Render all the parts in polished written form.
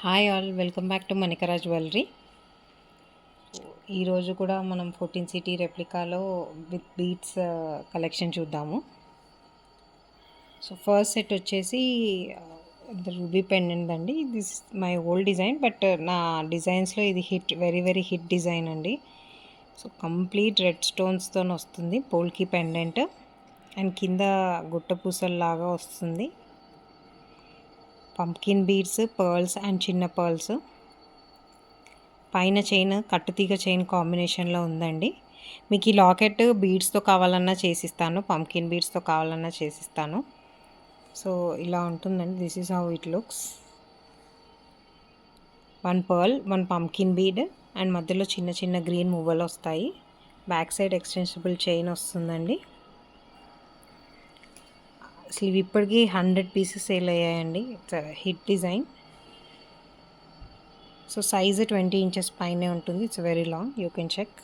Hi all, welcome back to Manikara jewellery. ఈరోజు కూడా మనం 14 సిటీ రెప్లికాలో విత్ బీట్స్ కలెక్షన్ చూద్దాము. సో ఫస్ట్ సెట్ వచ్చేసి రూబీ పెండెంట్ అండి. This my old design, but నా డిజైన్స్లో ఇది వెరీ వెరీ హిట్ డిజైన్ అండి. సో కంప్లీట్ రెడ్ స్టోన్స్తో వస్తుంది పోల్కి పెండెంట్, అండ్ కింద గుట్ట పూసల్లాగా వస్తుంది. పంప్కిన్ బీడ్స్, పర్ల్స్ అండ్ చిన్న పర్ల్స్. పైన చైన్ కట్టుతీగ చైన్ కాంబినేషన్లో ఉందండి. మీకు ఈ లాకెట్ బీడ్స్తో కావాలన్నా చేసిస్తాను, పంప్కిన్ బీడ్స్తో కావాలన్నా చేసిస్తాను. సో ఇలా ఉంటుందండి. This is how it looks. 1 pearl, 1 pumpkin bead and మధ్యలో చిన్న చిన్న గ్రీన్ మువ్వలు వస్తాయి. బ్యాక్ సైడ్ ఎక్స్టెన్సిబుల్ చైన్ వస్తుందండి. అసలు ఇవి ఇప్పటికీ 100 పీసెస్ సేల్ అయ్యాయండి. It's hit design. So size 20 inches పైనే ఉంటుంది. It's very long, you can check.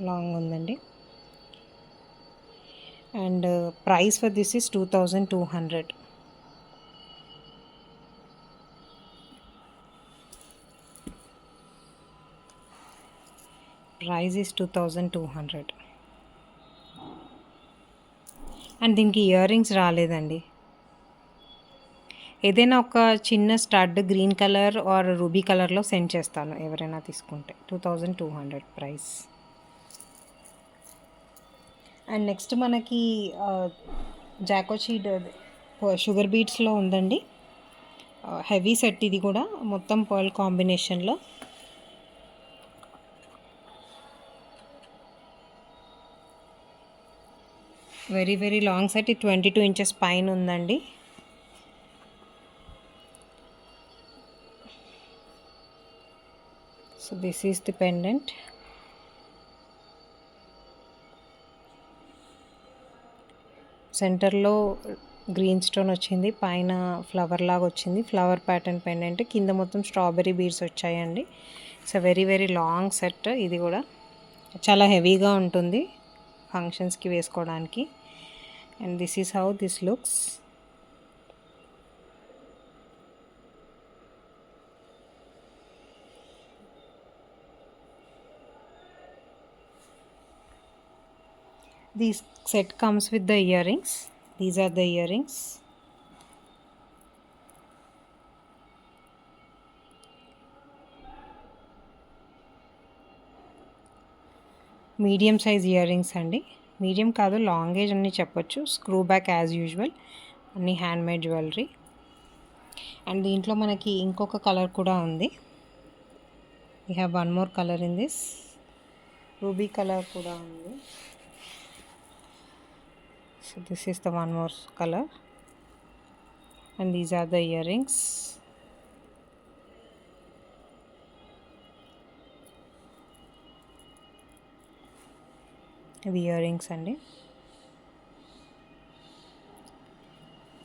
Long ఉందండి. And price for this is 2200. Price is 2200. And దీనికి ఇయర్ రింగ్స్ రాలేదండి. ఏదైనా ఒక చిన్న stud green colour or ruby కలర్లో సెండ్ చేస్తాను ఎవరైనా తీసుకుంటే. 2200 ప్రైస్. అండ్ నెక్స్ట్ మనకి జాకోచీడ్ షుగర్ బీట్స్లో ఉందండి. హెవీ సెట్ ఇది కూడా, మొత్తం పర్ల్ కాంబినేషన్లో. Very very long set. ఇది 22 ఇంచెస్ పైన ఉందండి. So this is the pendant. సెంటర్లో గ్రీన్ స్టోన్ వచ్చింది, పైన ఫ్లవర్ లాగా వచ్చింది, ఫ్లవర్ ప్యాటర్న్ పెండెంట్. కింద మొత్తం స్ట్రాబెరీ బీడ్స్ వచ్చాయండి. It's very very long set. ఇది కూడా చాలా హెవీగా ఉంటుంది ఫంక్షన్స్కి వేసుకోవడానికి. And this is how this looks. This set comes with the earrings. These are the earrings. Medium size ear rings అండి. మీడియం కాదు, లాంగ్ ఏజ్ అని చెప్పొచ్చు. స్క్రూ బ్యాక్ యాజ్ యూజువల్, అన్ని హ్యాండ్మేడ్ జ్యువెలరీ. అండ్ దీంట్లో మనకి ఇంకొక కలర్ కూడా ఉంది. We have one more colour in this. Ruby colour కూడా ఉంది. So this is the one more color, and these are the earrings. The earrings and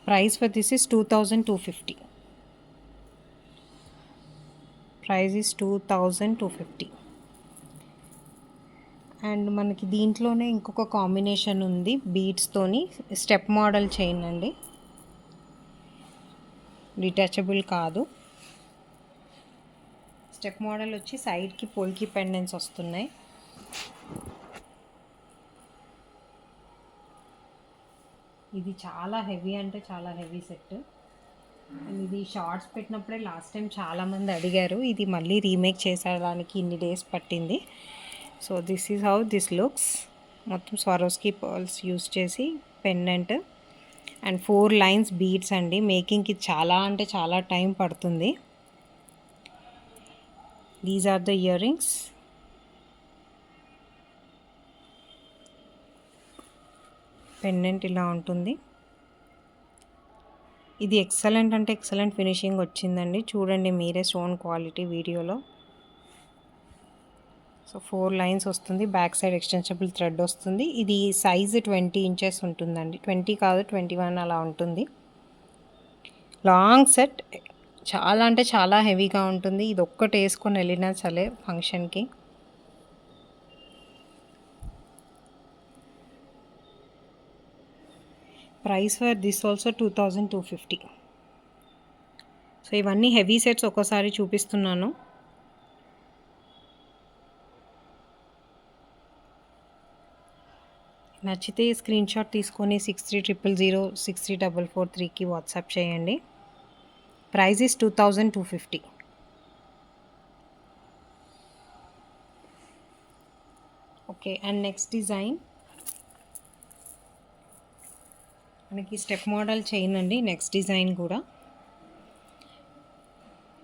price for this is 2250. Price is 2250. And మనకి దీంట్లోనే ఇంకొక combination ఉంది బీడ్స్తోని. Step model chain అండి, detachable కాదు. Step model వచ్చి సైడ్కి పోల్కి పెండెంట్స్ వస్తున్నాయి. ఇది చాలా హెవీ అంటే చాలా హెవీ సెట్. ఇది షార్ట్స్ పెట్టినప్పుడే లాస్ట్ టైం చాలామంది అడిగారు. ఇది మళ్ళీ రీమేక్ చేసేదానికి ఇన్ని డేస్ పట్టింది. So this is how this looks. మొత్తం స్వారోస్కి పర్ల్స్ యూస్ చేసి పెండెంట్ అండ్ 4 లైన్స్ బీడ్స్ అండి. మేకింగ్కి చాలా అంటే చాలా టైం పడుతుంది. These are the ear rings. Pendant ఇలా ఉంటుంది. ఇది ఎక్సలెంట్ అంటే ఎక్సలెంట్ ఫినిషింగ్ వచ్చిందండి. చూడండి మీరే స్టోన్ క్వాలిటీ వీడియోలో. సో 4 లైన్స్ వస్తుంది. బ్యాక్ సైడ్ ఎక్స్టెన్సిబుల్ థ్రెడ్ వస్తుంది. ఇది సైజ్ 20 ఇంచెస్ ఉంటుందండి. 20 కాదు, 21 అలా ఉంటుంది. Long set. చాలా అంటే చాలా హెవీగా ఉంటుంది. ఇది ఒక్కటి వేసుకొని వెళ్ళినా సరే ఫంక్షన్కి. Price for this also 2250. So ఇవన్నీ హెవీ సెట్స్ ఒక్కోసారి చూపిస్తున్నాను. నచ్చితే స్క్రీన్ షాట్ తీసుకొని 6300 63443కి వాట్సాప్ చేయండి. Price is 2250. Okay, and next design మనకి స్టెప్ మోడల్ చైన్ అండి. నెక్స్ట్ డిజైన్ కూడా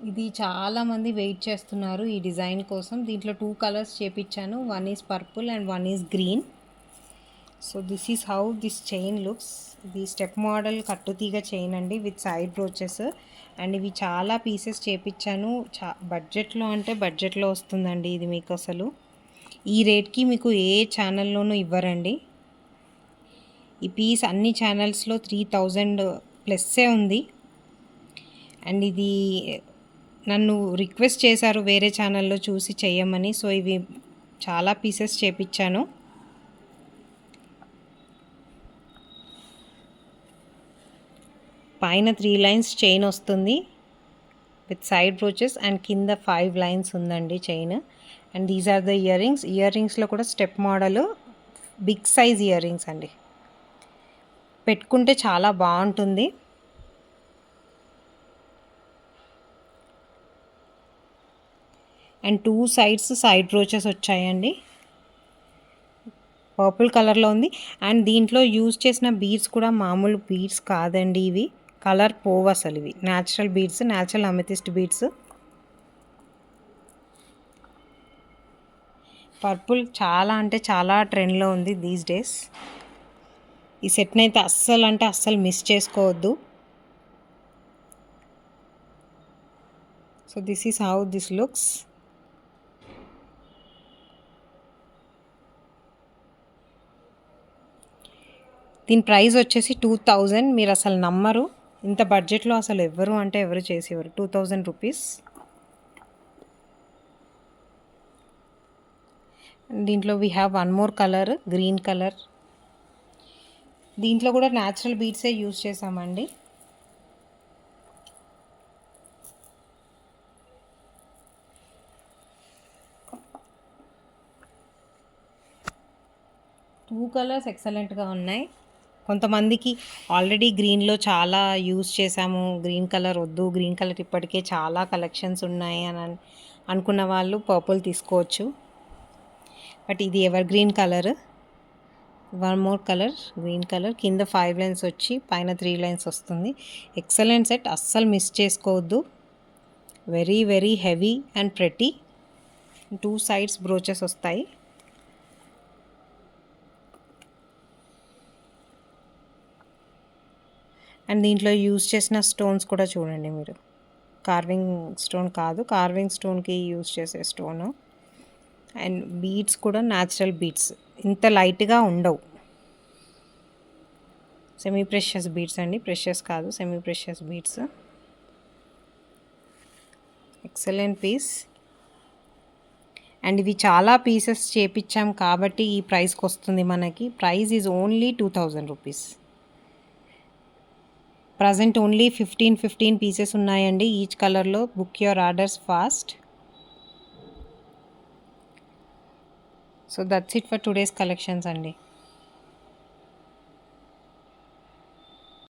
ఇది చాలామంది వెయిట్ చేస్తున్నారు ఈ డిజైన్ కోసం. దీంట్లో 2 కలర్స్ చేపించాను. One is purple and one is green. So this is how this chain looks. ఇది స్టెప్ మోడల్ కట్టుతీగ చైన్ అండి విత్ సైడ్ బ్రోచెస్. అండ్ ఇవి చాలా పీసెస్ చేపించాను. బడ్జెట్లో అంటే బడ్జెట్లో వస్తుందండి ఇది. మీకు అసలు ఈ రేట్కి మీకు ఏ ఛానల్లోనూ ఇవ్వరండి. ఈ పీస్ అన్ని ఛానల్స్లో 3000 ప్లస్సే ఉంది. అండ్ ఇది నన్ను రిక్వెస్ట్ చేశారు వేరే ఛానల్లో చూసి చెయ్యమని. సో ఇవి చాలా పీసెస్ చేపించాను. పైన 3 లైన్స్ చైన్ వస్తుంది విత్ సైడ్ బ్రోచెస్ అండ్ కింద 5 లైన్స్ ఉందండి chain. And these are the year rings. Ear రింగ్స్లో కూడా step model big size ear rings అండి. పెట్టుకుంటే చాలా బాగుంటుంది. అండ్ 2 సైడ్స్ సైడ్ బ్రోచెస్ వచ్చాయండి. పర్పుల్ కలర్లో ఉంది. అండ్ దీంట్లో యూజ్ చేసిన బీడ్స్ కూడా మామూలు బీడ్స్ కాదండి. ఇవి కలర్ పోవు అసలు. ఇవి natural beads, natural amethyst beads. Purple చాలా అంటే చాలా ట్రెండ్లో ఉంది దీస్ డేస్. ఈ సెట్ని అయితే అస్సలు అంటే అస్సలు మిస్ చేసుకోవద్దు. So this is how this looks. దీని ప్రైస్ వచ్చేసి 2000. మీరు అసలు నమ్మరు, ఇంత బడ్జెట్లో అసలు ఎవరు అంటే ఎవరు చేసేవారు. 2000 రూపీస్. దీంట్లో we have one more colour, green colour. దీంట్లో కూడా న్యాచురల్ బీడ్సే యూజ్ చేసామండి. టూ కలర్స్ ఎక్సలెంట్గా ఉన్నాయి. కొంతమందికి ఆల్రెడీ గ్రీన్లో చాలా యూజ్ చేసాము, గ్రీన్ కలర్ వద్దు, గ్రీన్ కలర్ ఇప్పటికే చాలా కలెక్షన్స్ ఉన్నాయి అని అనుకున్న వాళ్ళు పర్పుల్ తీసుకోవచ్చు. బట్ ఇది evergreen colour. One more colour, green colour. కింద 5 లైన్స్ వచ్చి పైన 3 లైన్స్ వస్తుంది. ఎక్సలెంట్ సెట్, అస్సలు మిస్ చేసుకోవద్దు. Very very heavy and pretty. 2 sides brooches వస్తాయి. అండ్ దీంట్లో యూజ్ చేసిన స్టోన్స్ కూడా చూడండి మీరు. కార్వింగ్ స్టోన్ కాదు, కార్వింగ్ స్టోన్కి యూజ్ చేసే స్టోను. అండ్ బీడ్స్ కూడా న్యాచురల్ బీడ్స్, ఇంత లైట్గా ఉండవు. సెమీ ప్రెషియస్ బీడ్స్ అండి, ప్రెషియస్ కాదు, semi precious beads. Excellent piece. And ఇవి చాలా పీసెస్ చేపించాం కాబట్టి ఈ ప్రైస్కి వస్తుంది మనకి. Price is only 2000 rupees. Present only 15 pieces ఉన్నాయండి ఈచ్ కలర్లో. Book your orders fast. So that's it for today's collections అండి.